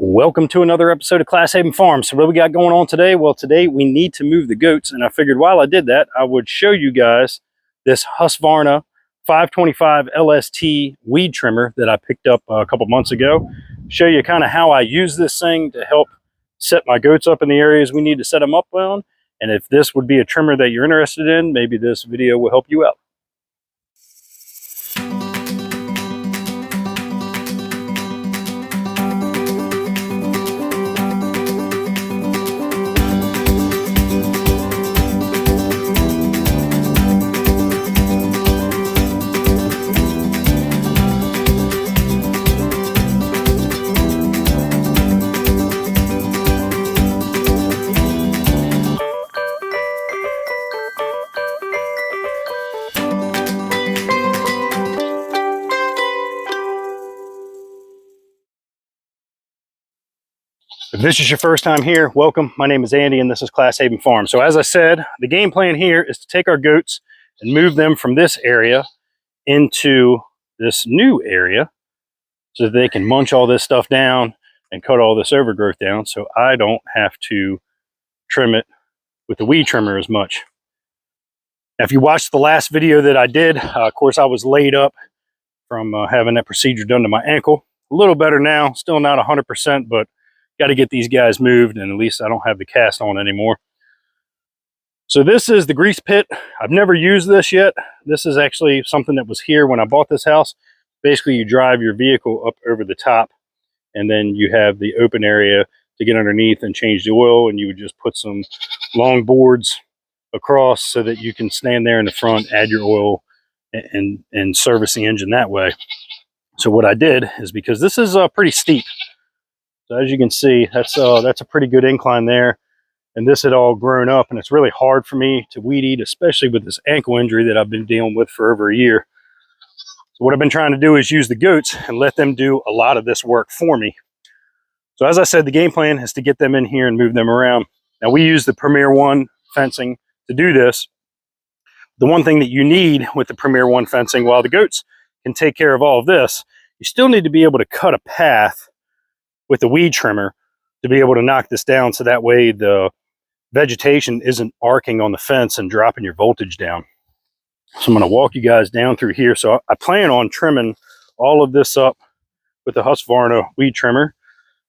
Welcome to another episode of Class Haven Farm. So what we got going on today? Well, today we need to move the goats, and I figured while I did that, I would show you guys this Husqvarna 525 LST weed trimmer that I picked up a couple months ago. Show you kind of how I use this thing to help set my goats up in the areas we need to set them up on. And if this would be a trimmer that you're interested in, maybe this video will help you out. If this is your first time here, welcome. My name is Andy and this is Class Haven Farm. So as I said, the game plan here is to take our goats and move them from this area into this new area so that they can munch all this stuff down and cut all this overgrowth down so I don't have to trim it with the weed trimmer as much. Now, if you watched the last video that I did, of course I was laid up from having that procedure done to my ankle. A little better now, still not 100%, but got to get these guys moved, and at least I don't have the cast on anymore. So this is the grease pit. I've never used this yet. This is actually something that was here when I bought this house. Basically, you drive your vehicle up over the top, and then you have the open area to get underneath and change the oil, and you would just put some long boards across so that you can stand there in the front, add your oil, and service the engine that way. So what I did is, because this is pretty steep, so as you can see, that's a pretty good incline there. And this had all grown up, and it's really hard for me to weed eat, especially with this ankle injury that I've been dealing with for over a year. So what I've been trying to do is use the goats and let them do a lot of this work for me. So as I said, the game plan is to get them in here and move them around. Now we use the Premier One fencing to do this. The one thing that you need with the Premier One fencing, while the goats can take care of all of this, you still need to be able to cut a path with the weed trimmer to be able to knock this down, so that way the vegetation isn't arcing on the fence and dropping your voltage down. So I'm going to walk you guys down through here. So I plan on trimming all of this up with the Husqvarna weed trimmer.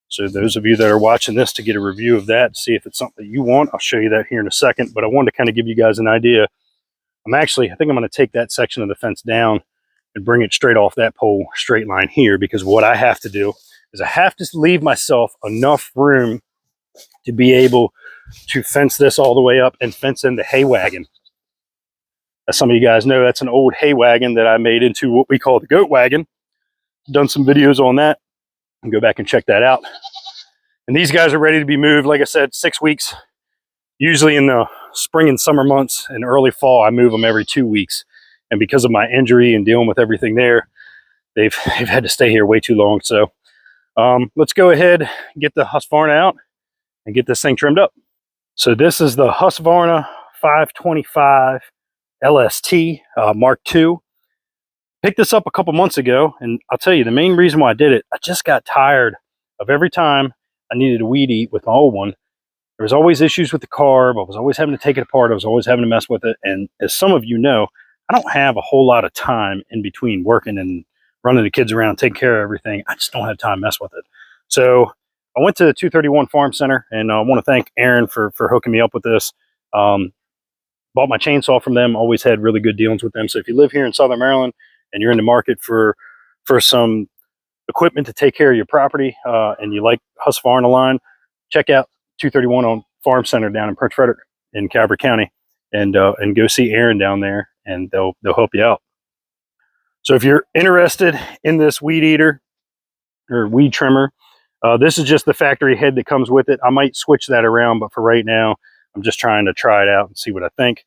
So those of you that are watching this to get a review of that, see if it's something that you want, I'll show you that here in a second. But I wanted to kind of give you guys an idea. I think I'm going to take that section of the fence down and bring it straight off that pole, straight line here, because what I have to do is I have to leave myself enough room to be able to fence this all the way up and fence in the hay wagon. As some of you guys know, that's an old hay wagon that I made into what we call the goat wagon. Done some videos on that, and go back and check that out. And these guys are ready to be moved. Like I said, 6 weeks. Usually in the spring and summer months and early fall, I move them every 2 weeks. And because of my injury and dealing with everything there, they've had to stay here way too long. So let's go ahead, get the Husqvarna out and get this thing trimmed up. So this is the Husqvarna 525 LST Mark II. Picked this up a couple months ago, and I'll tell you the main reason why I did it, I just got tired of every time I needed to weed eat with my old one. There was always issues with the carb. I was always having to take it apart. I was always having to mess with it. And as some of you know, I don't have a whole lot of time in between working and running the kids around, taking care of everything. I just don't have time to mess with it. So I went to the 231 Farm Center, and I want to thank Aaron for hooking me up with this. Bought my chainsaw from them, always had really good dealings with them. So if you live here in Southern Maryland and you're in the market for some equipment to take care of your property, and you like Husqvarna line, check out 231 on Farm Center down in Prince Frederick in Calvert County, and go see Aaron down there, and they'll help you out. So if you're interested in this weed eater or weed trimmer, this is just the factory head that comes with it. I might switch that around, but for right now, I'm just trying to try it out and see what I think.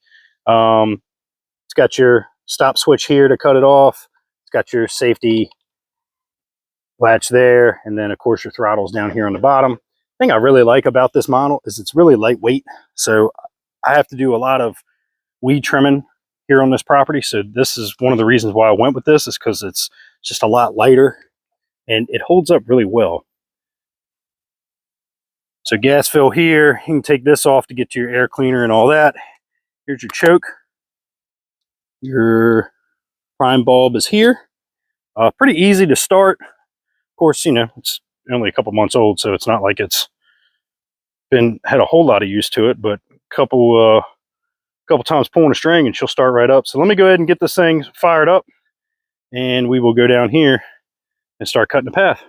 It's got your stop switch here to cut it off. It's got your safety latch there, and then of course your throttle's down here on the bottom. The thing I really like about this model is it's really lightweight. So I have to do a lot of weed trimming here on this property. So this is one of the reasons why I went with this, is because it's just a lot lighter and it holds up really well. So gas fill here, you can take this off to get to your air cleaner and all that. Here's your choke. Your prime bulb is here. Pretty easy to start. Of course, you know, it's only a couple months old, so it's not like it's had a whole lot of use to it, but a couple times pulling a string and she'll start right up. So let me go ahead and get this thing fired up, and we will go down here and start cutting the path.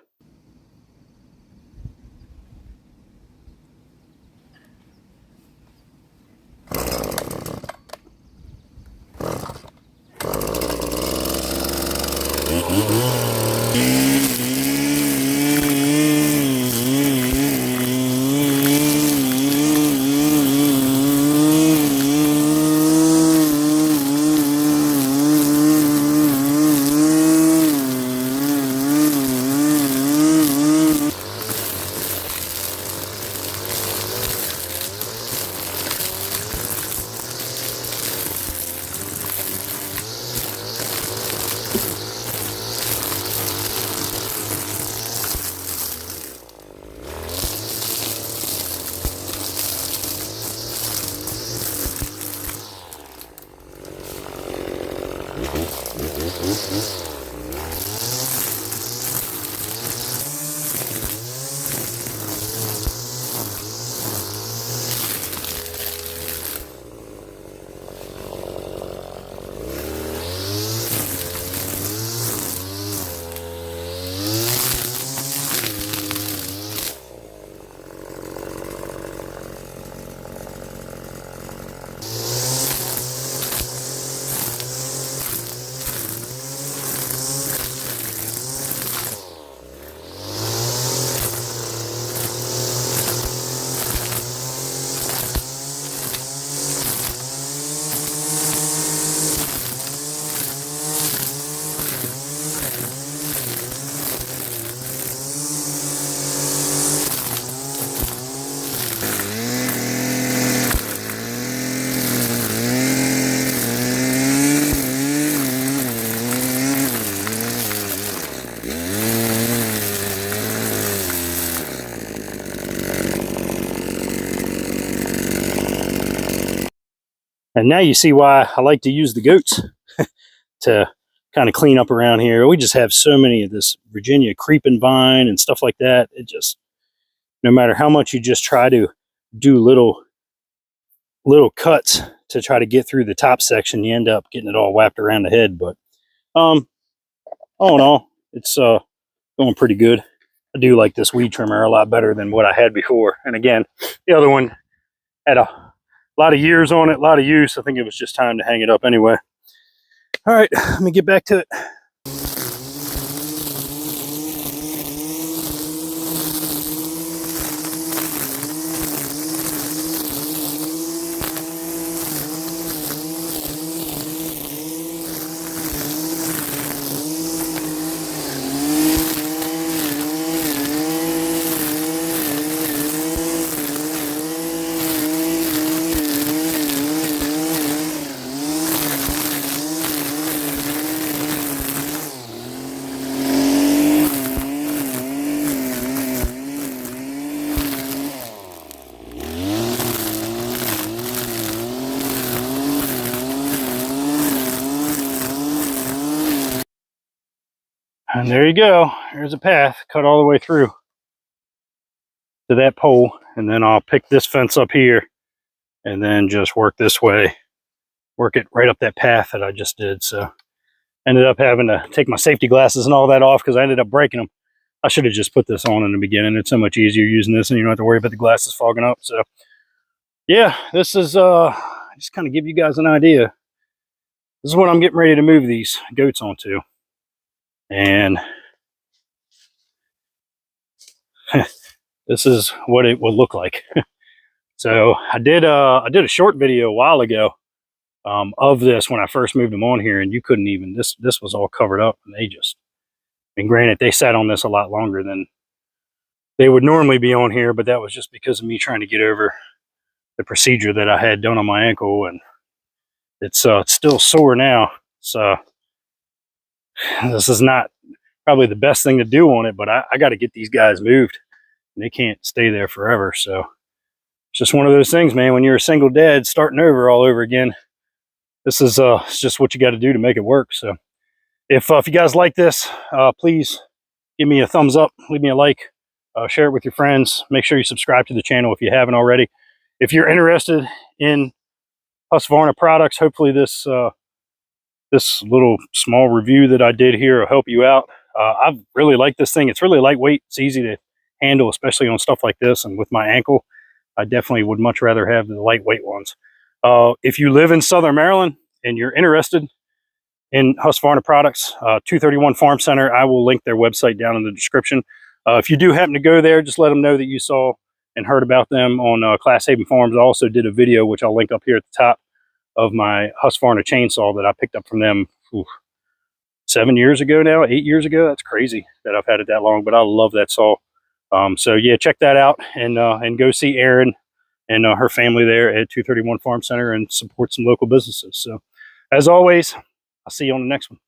And now you see why I like to use the goats to kind of clean up around here. We just have so many of this Virginia creeping vine and stuff like that. It just, no matter how much you just try to do little cuts to try to get through the top section, you end up getting it all wrapped around the head. But all in all, it's going pretty good. I do like this weed trimmer a lot better than what I had before. And again, the other one had a lot of years on it, a lot of use. I think it was just time to hang it up anyway. All right, let me get back to it. And there you go. There's a path cut all the way through to that pole. And then I'll pick this fence up here and then just work this way, work it right up that path that I just did. So ended up having to take my safety glasses and all that off because I ended up breaking them. I should have just put this on in the beginning. It's so much easier using this and you don't have to worry about the glasses fogging up. So yeah, this is just kind of give you guys an idea. This is what I'm getting ready to move these goats onto. And this is what it will look like. So I did a short video a while ago of this when I first moved them on here, and you couldn't even, this was all covered up, and they just, and granted they sat on this a lot longer than they would normally be on here, but that was just because of me trying to get over the procedure that I had done on my ankle, and it's still sore now. So this is not probably the best thing to do on it, but I got to get these guys moved. They can't stay there forever. So it's just one of those things, man. When you're a single dad starting over all over again, this is it's just what you got to do to make it work. So if you guys like this, please give me a thumbs up, leave me a like, share it with your friends. Make sure you subscribe to the channel if you haven't already. If you're interested in Husqvarna products, hopefully this this little small review that I did here will help you out. I really like this thing. It's really lightweight. It's easy to handle, especially on stuff like this. And with my ankle, I definitely would much rather have the lightweight ones. If you live in Southern Maryland and you're interested in Husqvarna products, 231 Farm Center, I will link their website down in the description. If you do happen to go there, just let them know that you saw and heard about them on Class Haven Farms. I also did a video, which I'll link up here at the top, of my Husqvarna chainsaw that I picked up from them 7 years ago now, 8 years ago. That's crazy that I've had it that long, but I love that saw. So yeah, check that out and go see Erin and her family there at 231 Farm Center and support some local businesses. So as always, I'll see you on the next one.